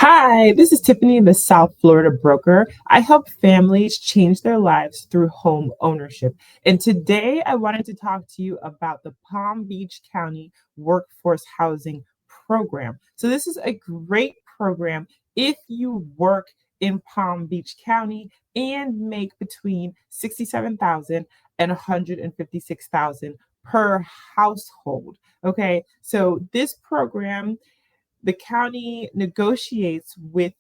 Hi, this is Tiffany, the South Florida broker. I help families change their lives through home ownership. And today I wanted to talk to you about the Palm Beach County Workforce Housing Program. So, this is a great program if you work in Palm Beach County and make between 67,000 and 156,000 per household. Okay, so this program the county negotiates with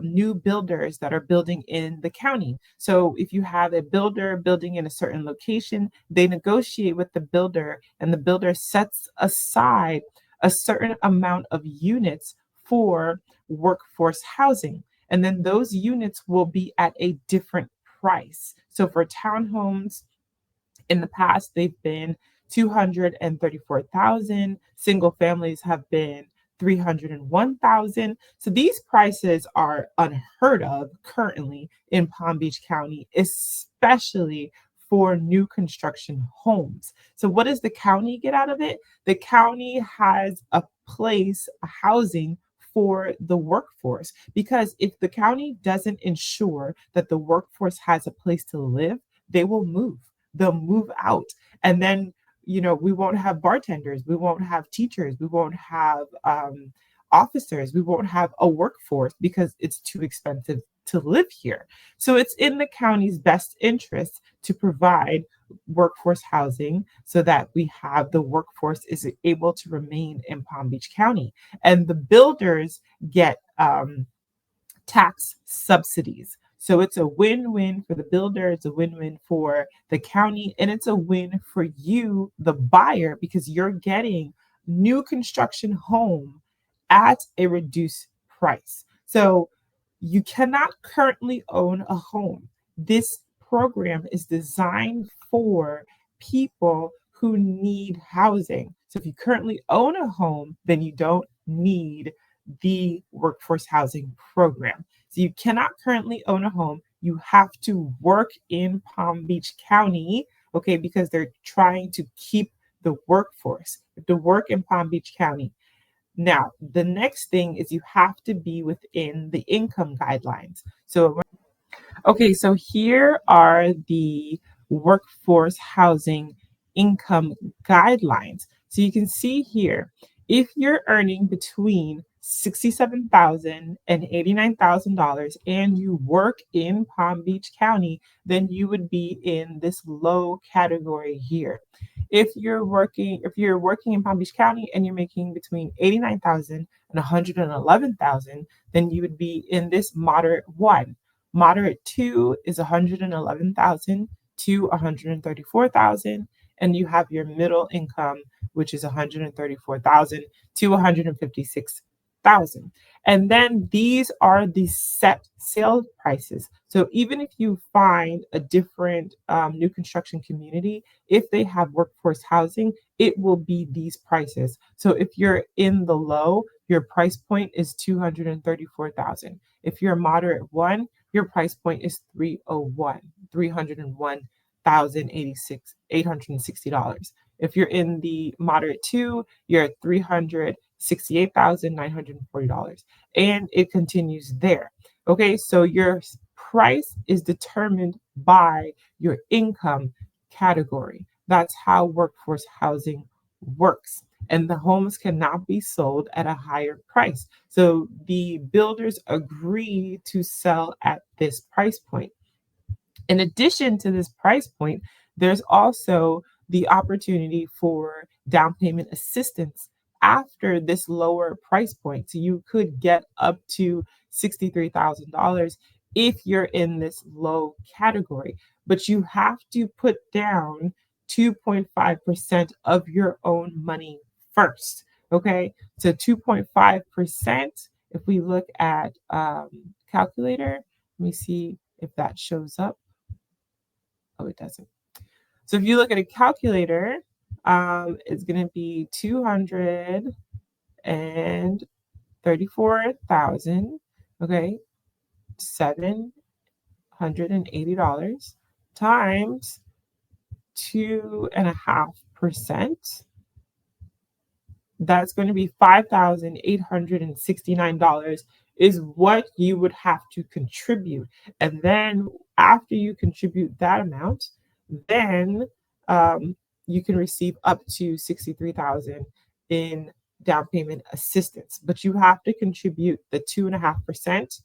new builders that are building in the county. So if you have a builder building in a certain location, they negotiate with the builder, and the builder sets aside a certain amount of units for workforce housing. And then those units will be at a different price. So for townhomes, in the past, they've been 234,000. Single families have been 301,000. So these prices are unheard of currently in Palm Beach County, especially for new construction homes. So what does the county get out of it? The county has a place, a housing for the workforce, because if the county doesn't ensure that the workforce has a place to live, they will move, they'll move out. And then, we won't have bartenders, we won't have teachers, we won't have officers, we won't have a workforce because it's too expensive to live here. So it's in the county's best interest to provide workforce housing so that we have the workforce is able to remain in Palm Beach County. And the builders get tax subsidies. So it's a win-win for the builder, it's a win-win for the county, and it's a win for you, the buyer, because you're getting new construction home at a reduced price. So you cannot currently own a home. This program is designed for people who need housing. So if you currently own a home, then you don't need the workforce housing program. So you cannot currently own a home. You have to work in Palm Beach County, okay, because they're trying to keep the workforce. You have to work in Palm Beach County. Now, the next thing is you have to be within the income guidelines. So here are the workforce housing income guidelines. So you can see here, if you're earning between $67,000 and $89,000 and you work in Palm Beach County, then you would be in this low category here. If you're working in Palm Beach County and you're making between 89,000 and 111,000, then you would be in this moderate one. Moderate 2 is 111,000 to 134,000, and you have your middle income, which is 134,000 to 156,000. And then these are the set sale prices. So even if you find a different new construction community, if they have workforce housing, it will be these prices. So if you're in the low, your price point is 234,000. If you're a moderate 1, your price point is 301,860. If you're in the moderate 2, you're at $368,940. And it continues there. Okay, so your price is determined by your income category. That's how workforce housing works. And the homes cannot be sold at a higher price. So the builders agree to sell at this price point. In addition to this price point, there's also the opportunity for down payment assistance after this lower price point. So you could get up to $63,000 if you're in this low category, but you have to put down 2.5% of your own money first. Okay, so 2.5%. If we look at calculator, let me see if that shows up. Oh, it doesn't. So if you look at a calculator, it's going to be 234,000. Okay, $780 times 2.5%. that's going to be $5,869 is what you would have to contribute. And then after you contribute that amount, then um, you can receive up to 63,000 in down payment assistance. But you have to contribute the 2.5%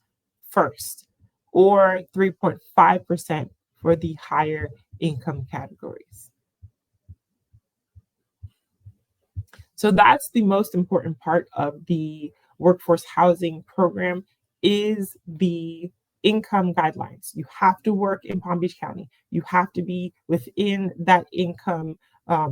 first, or 3.5% for the higher income categories. So that's the most important part of the workforce housing program is the income guidelines. You have to work in Palm Beach County. You have to be within that income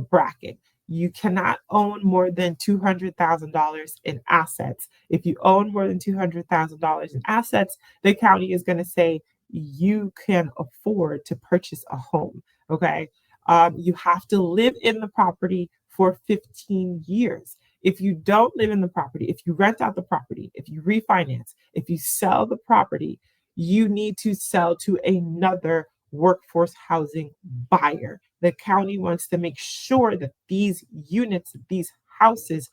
bracket. You cannot own more than $200,000 in assets. If you own more than $200,000 in assets, the county is going to say you can afford to purchase a home. Okay. You have to live in the property for 15 years. If you don't live in the property, if you rent out the property, if you refinance, if you sell the property, you need to sell to another workforce housing buyer. The county wants to make sure that these units, these houses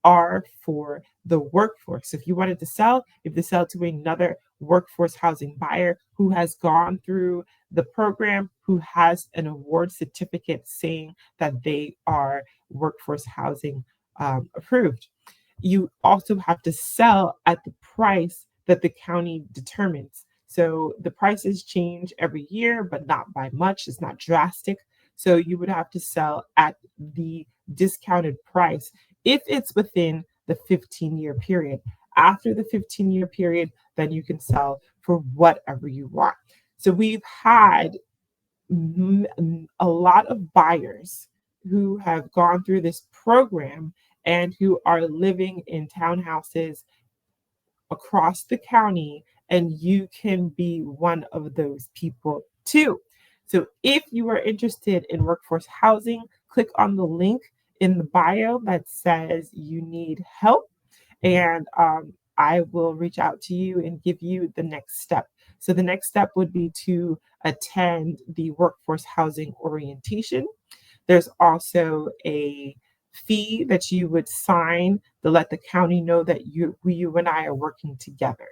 are for the workforce. If you wanted to sell, you have to sell to another workforce housing buyer who has gone through the program, who has an award certificate saying that they are workforce housing approved. You also have to sell at the price that the county determines. So the prices change every year, but not by much. It's not drastic. So you would have to sell at the discounted price if it's within the 15-year period. After the 15-year period, then you can sell for whatever you want. So we've had a lot of buyers who have gone through this program and who are living in townhouses across the county, and you can be one of those people too. So if you are interested in workforce housing, click on the link in the bio that says you need help, and I will reach out to you and give you the next step. So the next step would be to attend the workforce housing orientation. There's also a fee that you would sign to let the county know that you and I are working together.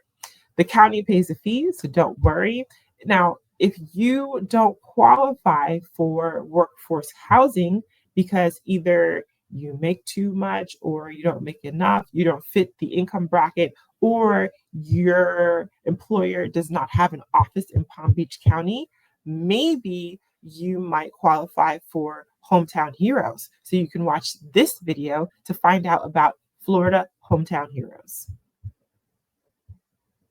The county pays a fee, so don't worry. Now, if you don't qualify for workforce housing because either you make too much or you don't make enough, you don't fit the income bracket, or your employer does not have an office in Palm Beach County, maybe you might qualify for Hometown Heroes. So you can watch this video to find out about Florida Hometown Heroes.